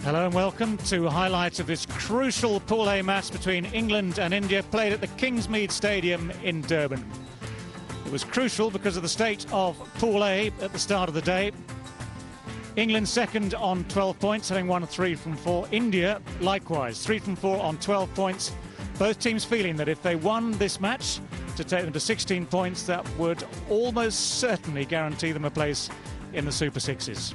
Hello and welcome to highlights of this crucial Pool A match between England and India, played at the Kingsmead Stadium in Durban. It was crucial because of the state of Pool A at the start of the day. England second on 12 points, having won 3 from 4. India, likewise, 3 from 4 on 12 points. Both teams feeling that if they won this match to take them to 16 points, that would almost certainly guarantee them a place in the Super Sixes.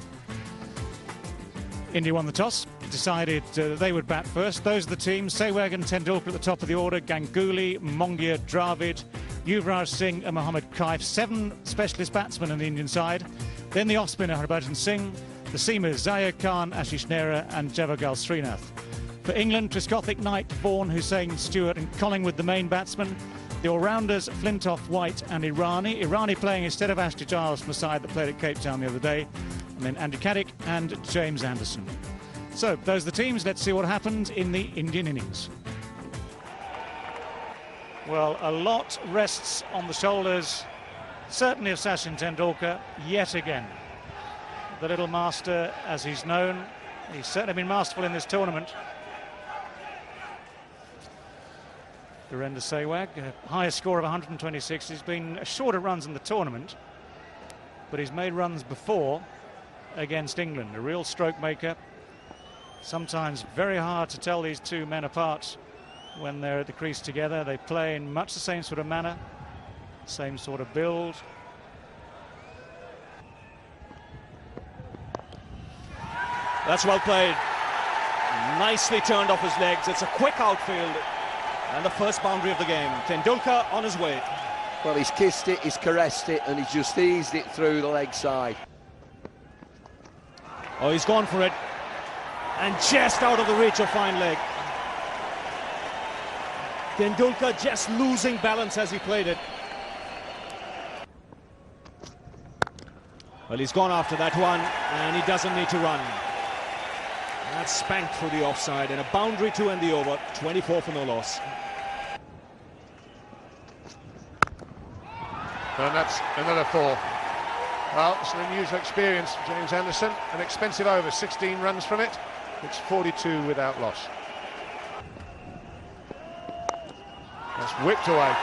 India won the toss, decided they would bat first. Those are the teams: Sehwag and Tendulkar at the top of the order, Ganguly, Mongia, Dravid, Yuvraj Singh and Mohammad Kaif. 7 specialist batsmen on the Indian side. Then the off-spinner Harbhajan Singh, the seamers Zaheer Khan, Ashish Nehra and Javagal Srinath. For England, Triscothick, Knight, Vaughan, Hussain, Stewart and Collingwood the main batsmen. The all-rounders Flintoff, White and Irani. Irani playing instead of Ashley Giles from the side that played at Cape Town the other day. And then Andy Caddick and James Anderson. So those are the teams. Let's see what happened in the Indian innings. Well, a lot rests on the shoulders, certainly of Sachin Tendulkar, yet again. The little master, as he's known. He's certainly been masterful in this tournament. Virender Sehwag, highest score of 126. He's been shorter runs in the tournament, but he's made runs before against England. A real stroke maker. Sometimes very hard to tell these two men apart when they're at the crease together. They play in much the same sort of manner, same sort of build. That's well played. Nicely turned off his legs. It's a quick outfield and the first boundary of the game. Tendulkar on his way. Well, he's kissed it, he's caressed it, and he's just eased it through the leg side. Oh, he's gone for it. And just out of the reach of fine leg. Tendulkar just losing balance as he played it. Well, he's gone after that one, and he doesn't need to run. That's spanked through the offside, and a boundary to end the over. 24 for no loss. And that's another 4. Well, it's an unusual experience for James Anderson. An expensive over, 16 runs from it. It's 42 without loss. That's whipped away.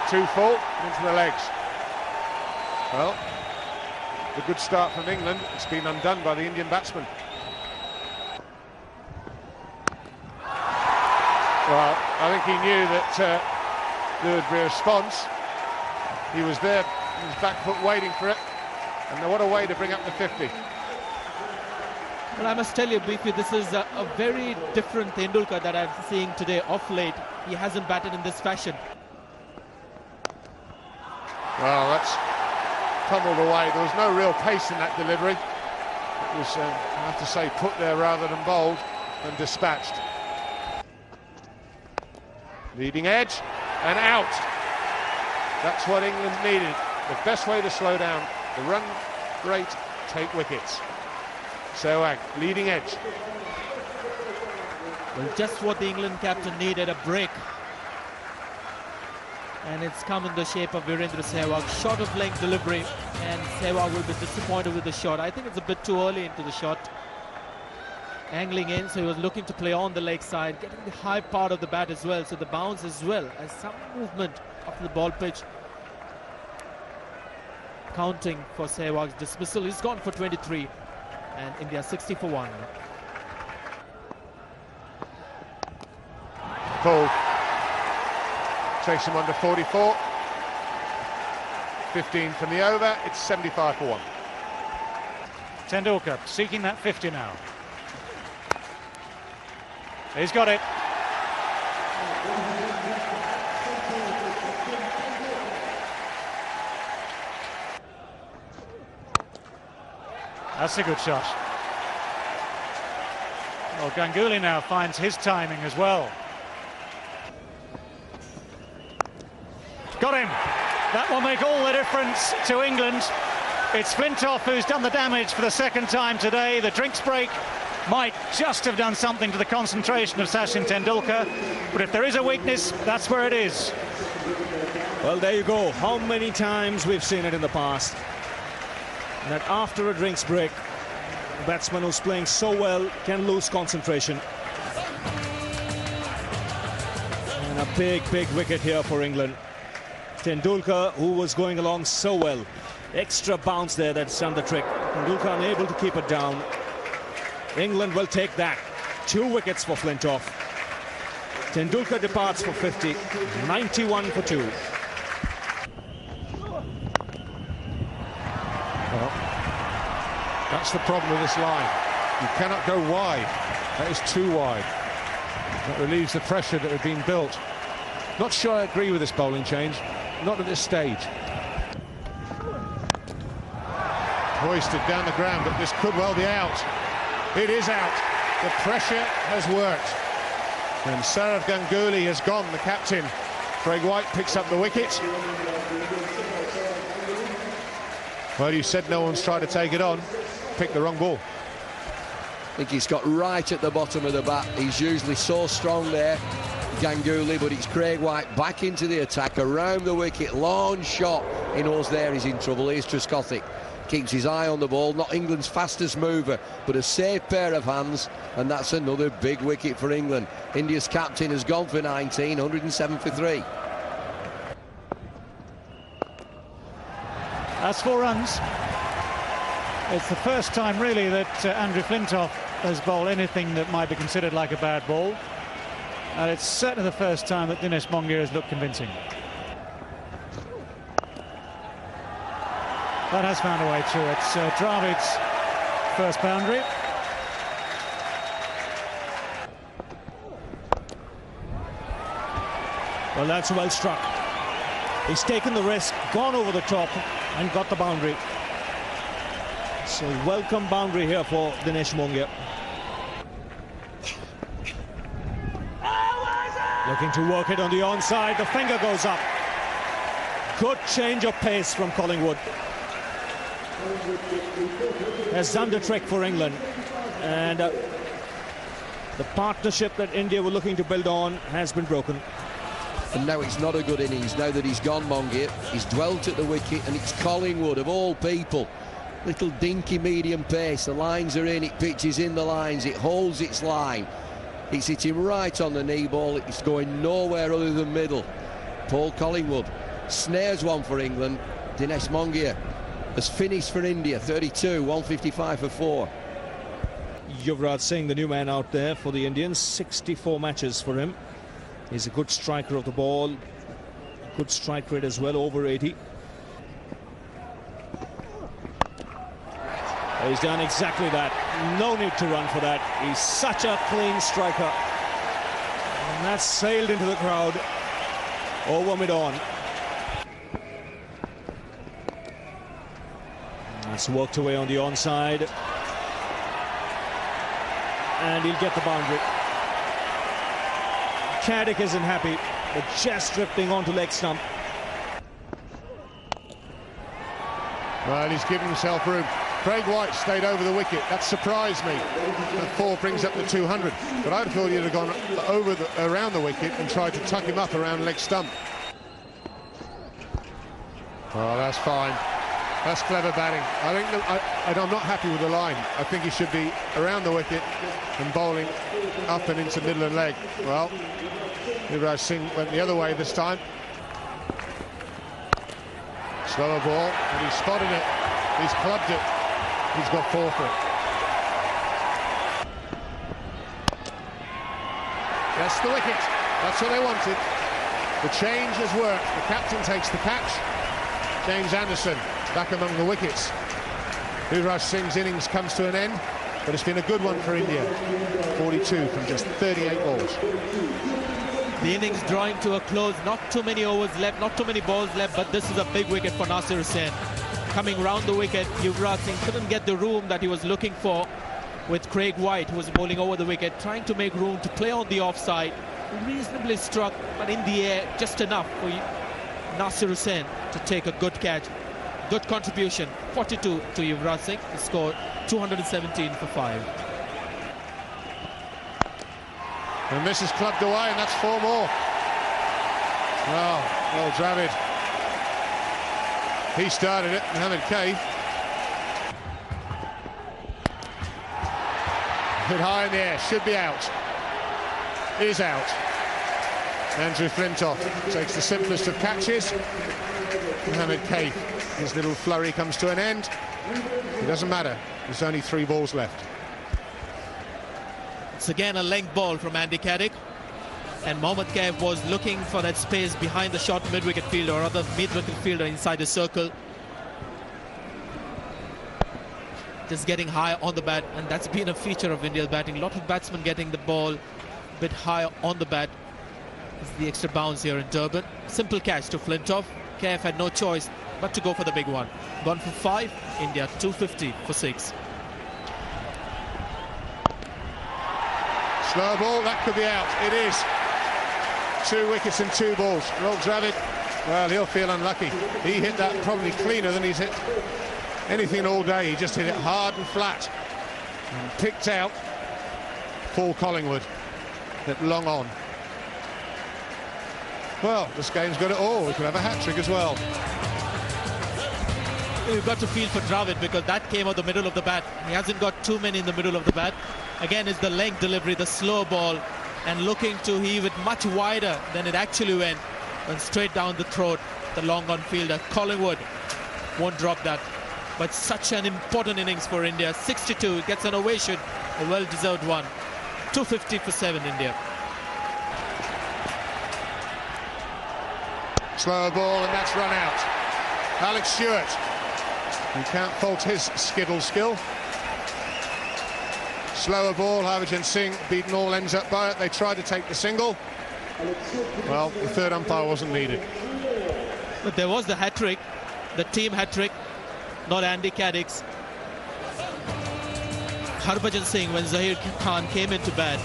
2 full into the legs. Well, the good start from England. It's been undone by the Indian batsman. Well, I think he knew that there would be a response. He was there, his back foot waiting for it. And what a way to bring up the 50. Well, I must tell you, BP, this is a very different Tendulkar that I'm seeing today off late. He hasn't batted in this fashion. Well, that's tumbled away. There was no real pace in that delivery. It was, I have to say, put there rather than bowled and dispatched. Leading edge and out. That's what England needed. The best way to slow down the run rate, take wickets. Sehwag, leading edge. Well, just what the England captain needed, a break. And it's come in the shape of Virender Sehwag. Short of leg delivery, and Sehwag will be disappointed with the shot. I think it's a bit too early into the shot. Angling in, so he was looking to play on the leg side, getting the high part of the bat as well, so the bounce as well as some movement of the ball pitch. Counting for Sehwag's dismissal. He's gone for 23, and India 60 for 1. Pulled. Takes him under 44. 15 from the over. It's 75 for 1. Tendulkar seeking that 50 now. He's got it. That's a good shot. Well, Ganguly now finds his timing as well. Got him. That will make all the difference to England. It's Flintoff who's done the damage for the second time today. The drinks break might just have done something to the concentration of Sachin Tendulkar, but if there is a weakness, that's where it is. Well, there you go. How many times we've seen it in the past, that after a drinks break, The batsman who's playing so well can lose concentration. And a big wicket here for England. Tendulkar, who was going along so well. Extra bounce there that's done the trick. Tendulkar unable to keep it down. England will take that. 2 wickets for Flintoff. Tendulkar departs for 50. 91 for 2. Well, that's the problem with this line. You cannot go wide. That is too wide. That relieves the pressure that had been built. Not sure I agree with this bowling change. Not at this stage. Hoisted down the ground, but this could well be out. It is out. The pressure has worked. And Sourav Ganguly has gone, the captain. Craig White picks up the wicket. Well, you said no one's tried to take it on. Picked the wrong ball. I think he's got right at the bottom of the bat. He's usually so strong there, Ganguly, but it's Craig White back into the attack, around the wicket, long shot. He knows there he's in trouble. Here's Trescothick. Keeps his eye on the ball, not England's fastest mover, but a safe pair of hands, and that's another big wicket for England. India's captain has gone for 19, 107 for 3. That's 4 runs. It's the first time really that Andrew Flintoff has bowled anything that might be considered like a bad ball, and it's certainly the first time that Dinesh Mongia has looked convincing. That has found a way to it. Dravid's first boundary. Well, that's well struck. He's taken the risk, gone over the top and got the boundary. So welcome boundary here for Dinesh Mongia. Looking to work it on the onside. The finger goes up. Good change of pace from Collingwood. Has done the trick for England, and the partnership that India were looking to build on has been broken. And now it's not a good innings. Now that he's gone, Mongia, he's dwelt at the wicket, and it's Collingwood, of all people. Little dinky medium pace. The lines are in, it pitches in the lines, it holds its line. It's hitting right on the knee ball. It's going nowhere other than middle. Paul Collingwood snares one for England. Dinesh Mongia has finished for India, 32, 155 for 4. Yuvraj Singh, the new man out there for the Indians, 64 matches for him. He's a good striker of the ball, good strike rate as well, over 80. He's done exactly that. No need to run for that. He's such a clean striker. And that's sailed into the crowd over mid-on. That's worked away on the onside. And he'll get the boundary. Caddick isn't happy, but just drifting onto leg stump. Well, he's given himself room. Craig White stayed over the wicket. That surprised me. That 4 brings up the 200. But I'd thought he'd have gone around the wicket and tried to tuck him up around leg stump. Oh, that's fine. That's clever batting. I think I'm not happy with the line. I think he should be around the wicket and bowling up and into middle and leg. Well, Yuvraj Singh went the other way this time. Slower ball, and he's spotted it. He's clubbed it. He's got 4 for it. That's the wicket. That's what they wanted. The change has worked. The captain takes the catch. James Anderson back among the wickets. Yuvraj Singh's innings comes to an end, but it's been a good one for India. 42 from just 38 balls. The innings drawing to a close. Not too many overs left, not too many balls left, but this is a big wicket for Nasir Hussain. Coming round the wicket, Yuvraj Singh couldn't get the room that he was looking for with Craig White, who was bowling over the wicket, trying to make room to play on the offside. Reasonably struck, but in the air, just enough for Nasir Hussain to take a good catch. Good contribution, 42 to Yuvraj Singh. He scored 217 for 5. And this is clubbed away, and that's 4 more. Well, Dravid. He started it, Mohammed K. hit high in the air, should be out. Is out. Andrew Flintoff takes the simplest of catches. Mohamed Kaif, his little flurry comes to an end. It doesn't matter, there's only 3 balls left. It's again a length ball from Andy Caddick. And Mohamed Kaif was looking for that space behind the short mid-wicket fielder, or other mid-wicket fielder inside the circle. Just getting high on the bat, and that's been a feature of India's batting. A lot of batsmen getting the ball a bit higher on the bat. It's the extra bounce here in Durban. Simple catch to Flintoff. Kaif had no choice but to go for the big one. Gone for 5, India 250 for 6. Slow ball, that could be out. It is. 2 wickets and 2 balls. Rahul Dravid, well, he'll feel unlucky. He hit that probably cleaner than he's hit anything all day. He just hit it hard and flat. And picked out Paul Collingwood at long on. Well, this game's got it all. We could have a hat-trick as well. You've got to feel for Dravid, because that came out the middle of the bat. He hasn't got too many in the middle of the bat. Again, it's the length delivery, the slow ball, and looking to heave it much wider than it actually went, and straight down the throat, the long on fielder. Collingwood won't drop that. But such an important innings for India. 62, gets an ovation, a well-deserved one. 250 for 7, India. Slower ball, and that's run out. Alex Stewart, you can't fault his skittle skill. Slower ball, Harbhajan Singh beaten all ends up by it. They tried to take the single. Well, the third umpire wasn't needed. But there was the hat-trick, the team hat-trick, not Andy Caddick's. Harbhajan Singh, when Zahir Khan came into bat,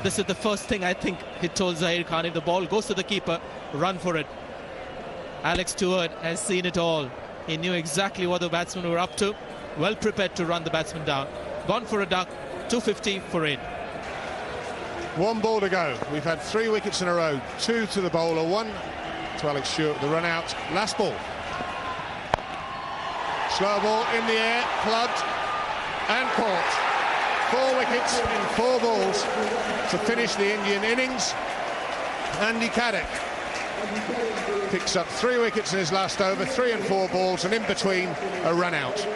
this is the first thing I think he told Zahir Khan: if the ball goes to the keeper, run for it. Alex Stewart has seen it all. He knew exactly what the batsmen were up to. Well prepared to run the batsman down. Gone for a duck. 250 for 8. 1 ball to go. We've had 3 wickets in a row. 2 to the bowler, 1 to Alex Stewart. The run out. Last ball. Slow ball in the air, plugged and caught. 4 wickets in 4 balls to finish the Indian innings. Andy Caddick picks up 3 wickets in his last over, 3 and 4 balls, and in between a run out.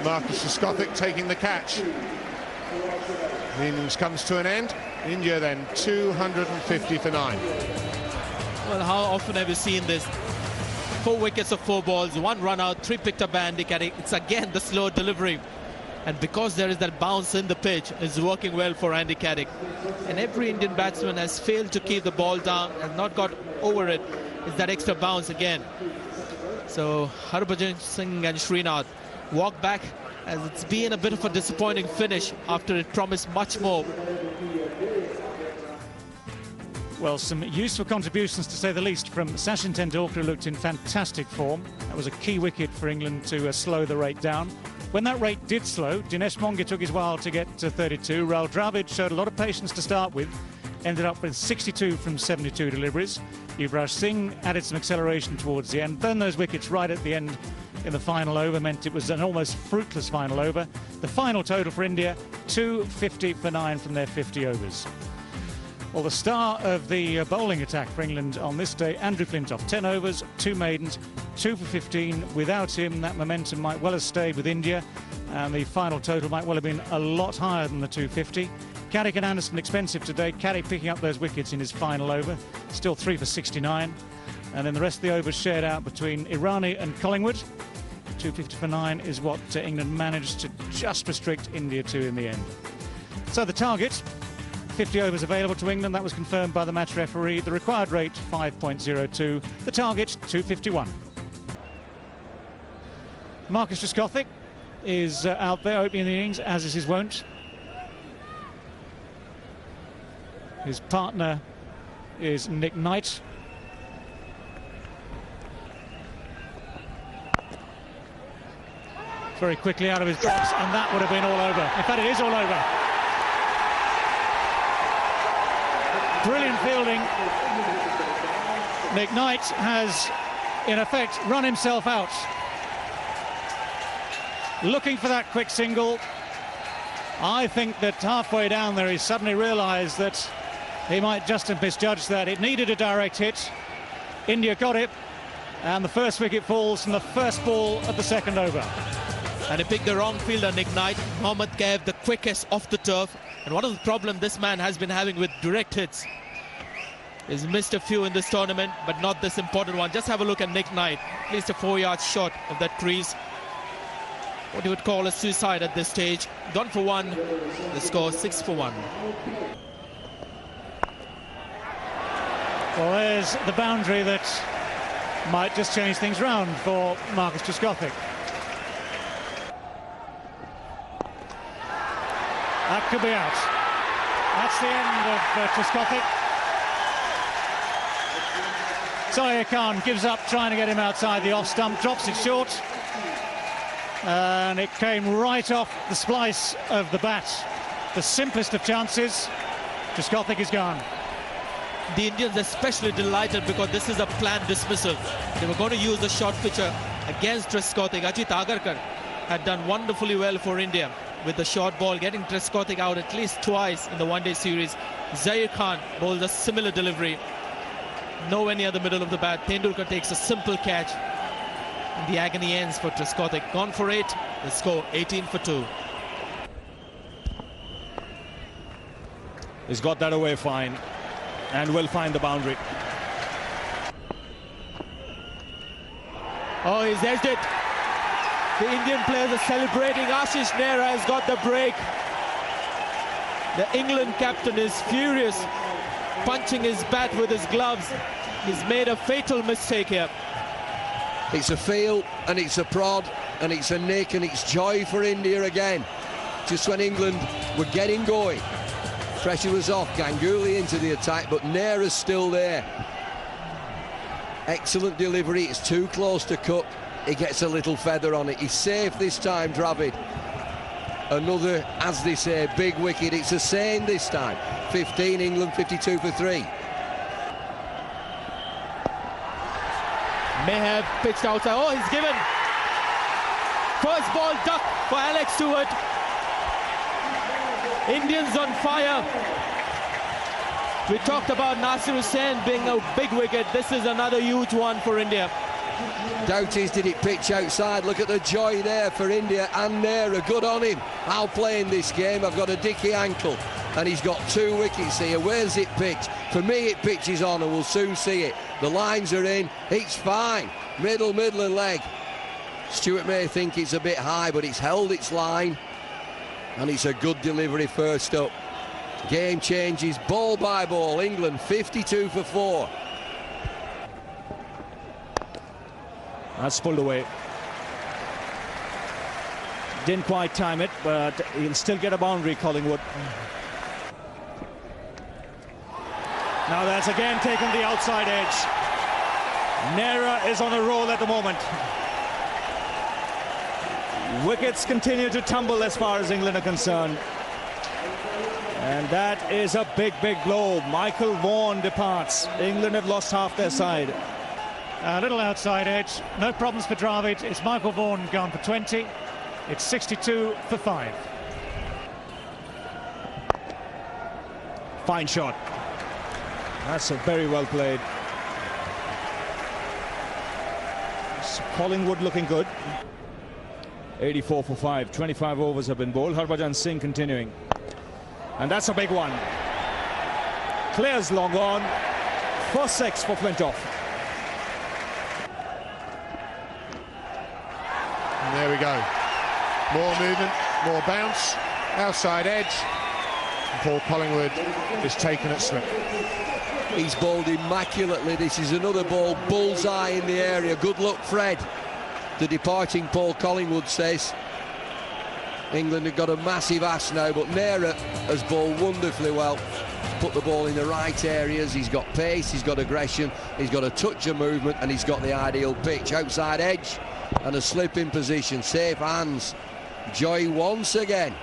Marcus Trescothick taking the catch. The innings comes to an end. India then 250 for 9. Well, how often have you seen this? 4 wickets of 4 balls, 1 run out, 3 picked up by Andy Caddick. It's again the slow delivery. And because there is that bounce in the pitch, it's working well for Andy Caddick. And every Indian batsman has failed to keep the ball down, has not got over it. It's that extra bounce again. So Harbhajan Singh and Srinath walk back, as it's been a bit of a disappointing finish after it promised much more. Well, some useful contributions, to say the least, from Sachin Tendulkar, who looked in fantastic form. That was a key wicket for England to slow the rate down. When that rate did slow, Dinesh Mongia took his while to get to 32. Rahul Dravid showed a lot of patience to start with, ended up with 62 from 72 deliveries. Yuvraj Singh added some acceleration towards the end. Then those wickets right at the end in the final over meant it was an almost fruitless final over. The final total for India, 250 for 9 from their 50 overs. Well, the star of the bowling attack for England on this day, Andrew Flintoff, 10 overs, 2 maidens, 2 for 15. Without him, that momentum might well have stayed with India, and the final total might well have been a lot higher than the 250. Caddick and Anderson expensive today. Caddick picking up those wickets in his final over, still 3 for 69. And then the rest of the overs shared out between Irani and Collingwood. 250 for 9 is what England managed to just restrict India to in the end. So the target, 50 overs available to England. That was confirmed by the match referee. The required rate, 5.02. The target, 251. Marcus Trescothick is out there opening the innings, as is his wont. His partner is Nick Knight. Very quickly out of his box, and that would have been all over. In fact, it is all over. Brilliant fielding. Nick Knight has, in effect, run himself out. Looking for that quick single. I think that halfway down there he suddenly realised that he might just have misjudged that. It needed a direct hit. India got it, and the first wicket falls from the first ball of the second over. And he picked the wrong fielder, Nick Knight. Mohammad Kaif, the quickest off the turf. And one of the problems this man has been having with direct hits. He's missed a few in this tournament, but not this important one. Just have a look at Nick Knight. At least a 4-yard shot of that crease. What you would call a suicide at this stage. Gone for one. The score 6 for 1. Well, there's the boundary that might just change things round for Marcus Trescothick. That could be out. That's the end of Trescothick. Zahir Khan gives up trying to get him outside the off stump, drops it short, and it came right off the splice of the bat. The simplest of chances. Trescothick is gone. The Indians especially delighted because this is a planned dismissal. They were going to use the short pitcher against Trescothick. Ajit Agarkar had done wonderfully well for India with the short ball, getting Trescothick out at least twice in the one-day series. Zahir Khan bowls a similar delivery. Nowhere near the middle of the bat. Tendulkar takes a simple catch. And the agony ends for Trescothick. Gone for 8. The score 18 for 2. He's got that away fine and will find the boundary. Oh, he's edged it. The Indian players are celebrating. Ashish Nehra has got the break. The England captain is furious, punching his bat with his gloves. He's made a fatal mistake here. It's a feel and it's a prod and it's a nick and it's joy for India again. Just when England were getting going, pressure was off, Ganguly into the attack, but Nehra's still there. Excellent delivery, it's too close to cut. He gets a little feather on it. He's safe this time, Dravid. Another, as they say, big wicket. It's a saying this time. 15 England, 52 for 3. May have pitched outside. Oh, he's given. First ball duck for Alex Stewart. Indians on fire. We talked about Nasir Hussain being a big wicket. This is another huge one for India. Doubt is, did it pitch outside? Look at the joy there for India and Nehra. Good on him. I'll play in this game. I've got a dicky ankle. And he's got 2 wickets here. Where's it pitched? For me, it pitches on, and we'll soon see it. The lines are in. It's fine. Middle and leg. Stewart may think it's a bit high, but it's held its line. And it's a good delivery first up. Game changes ball by ball. England 52 for 4. That's pulled away. Didn't quite time it, but he'll still get a boundary, Collingwood. Now that's again taken the outside edge. Nehra is on a roll at the moment. Wickets continue to tumble as far as England are concerned. And that is a big blow. Michael Vaughan departs. England have lost half their side. A little outside edge. No problems for Dravid. It's Michael Vaughan gone for 20. It's 62 for 5. Fine shot. That's a very well played. Collingwood looking good. 84 for 5. 25 overs have been bowled. Harbhajan Singh continuing. And that's a big one. Clears long on. For 6 for Flintoff. And there we go. More movement, more bounce, outside edge. And Paul Collingwood is taken at slip. He's bowled immaculately. This is another ball, bullseye in the area. Good luck, Fred. The departing Paul Collingwood says. England have got a massive ass now, but Nehra has bowled wonderfully well. He's put the ball in the right areas. He's got pace, he's got aggression, he's got a touch of movement, and he's got the ideal pitch. Outside edge and a slip in position. Safe hands. Joy once again.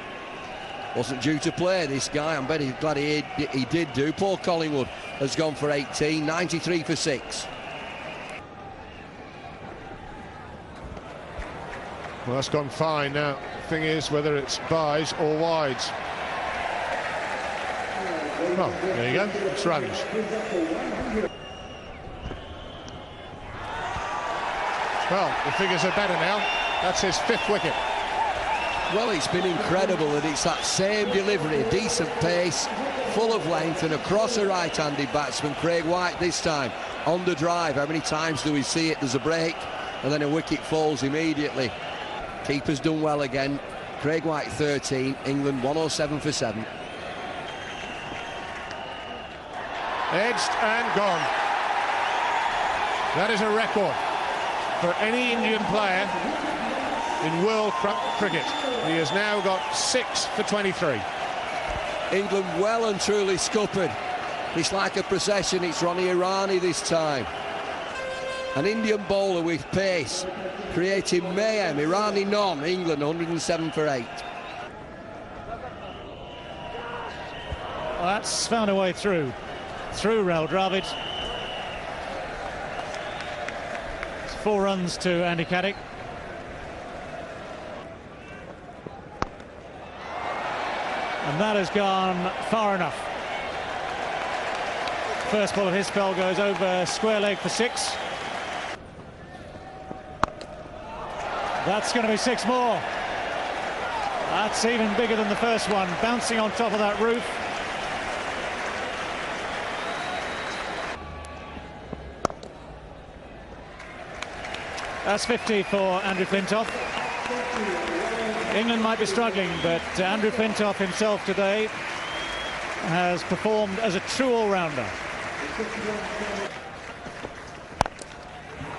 Wasn't due to play, this guy. I'm very glad he did do. Paul Collingwood has gone for 18, 93 for 6. Well, that's gone fine now. The thing is whether it's byes or wides. Well, there you go. It's runs. Well, the figures are better now. That's his 5th wicket. Well, it's been incredible that it's that same delivery, decent pace, full of length, and across a right-handed batsman. Craig White this time on the drive. How many times do we see it? There's a break and then a wicket falls immediately. Keeper's done well again. Craig White 13, England 107 for 7. Edged and gone. That is a record for any Indian player in world cricket. He has now got 6 for 23. England well and truly scuppered. It's like a procession. It's Ronnie Irani this time. An Indian bowler with pace, creating mayhem. Irani none. England 107 for 8. Well, that's found a way through Rahul Dravid. 4 runs to Andy Caddick. And that has gone far enough. First ball of his spell goes over square leg for 6. That's going to be 6 more. That's even bigger than the first one, bouncing on top of that roof. That's 50 for Andrew Flintoff. England might be struggling, but Andrew Flintoff himself today has performed as a true all-rounder.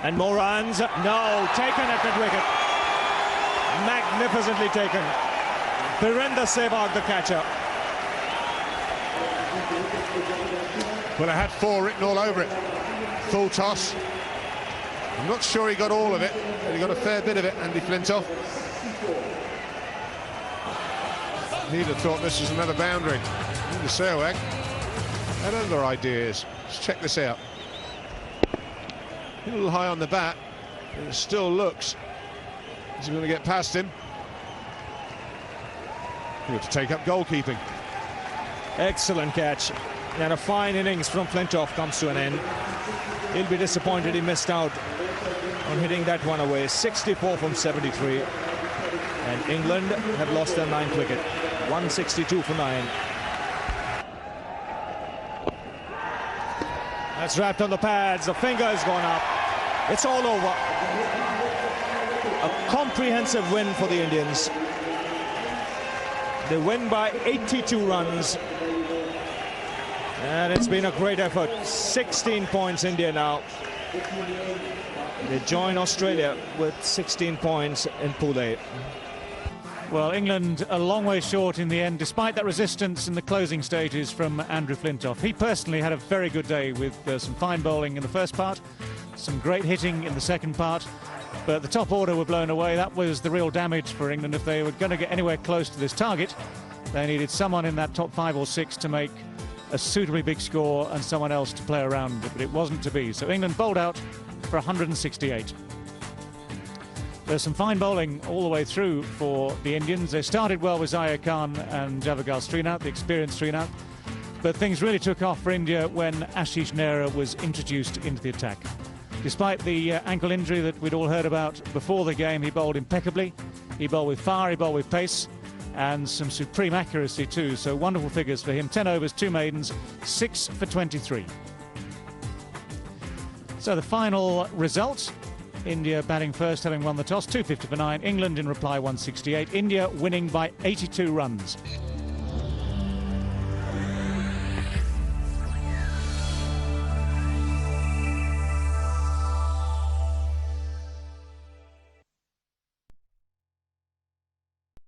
And more runs. No, taken at mid-wicket. Magnificently taken. Virendra Sehwag, the catcher. Well, it had 4 written all over it. Full toss. I'm not sure he got all of it, but he got a fair bit of it, Andy Flintoff. He'd have thought this was another boundary. The Sehwag had other ideas. Let's check this out. A little high on the bat, and it still looks as he's going to get past him. He had to take up goalkeeping. Excellent catch. And a fine innings from Flintoff comes to an end. He'll be disappointed he missed out on hitting that one away. 64 from 73. And England have lost their 9th wicket. 162 for 9. That's wrapped on the pads. The finger has gone up. It's all over. A comprehensive win for the Indians. They win by 82 runs. And it's been a great effort. 16 points India now. They join Australia with 16 points in Pool A. Well, England a long way short in the end, despite that resistance in the closing stages from Andrew Flintoff. He personally had a very good day with some fine bowling in the first part, some great hitting in the second part, but the top order were blown away. That was the real damage for England. If they were going to get anywhere close to this target, they needed someone in that top 5 or 6 to make a suitably big score and someone else to play around, but it wasn't to be. So England bowled out for 168. There's some fine bowling all the way through for the Indians. They started well with Zaire Khan and Javagal Srinath, the experienced Srinath, but things really took off for India when Ashish Nehra was introduced into the attack. Despite the ankle injury that we'd all heard about before the game, he bowled impeccably. He bowled with fire, he bowled with pace, and some supreme accuracy too. So wonderful figures for him. 10 overs, 2 maidens, 6 for 23. So the final result: India batting first, having won the toss, 250 for 9. England in reply, 168. India winning by 82 runs.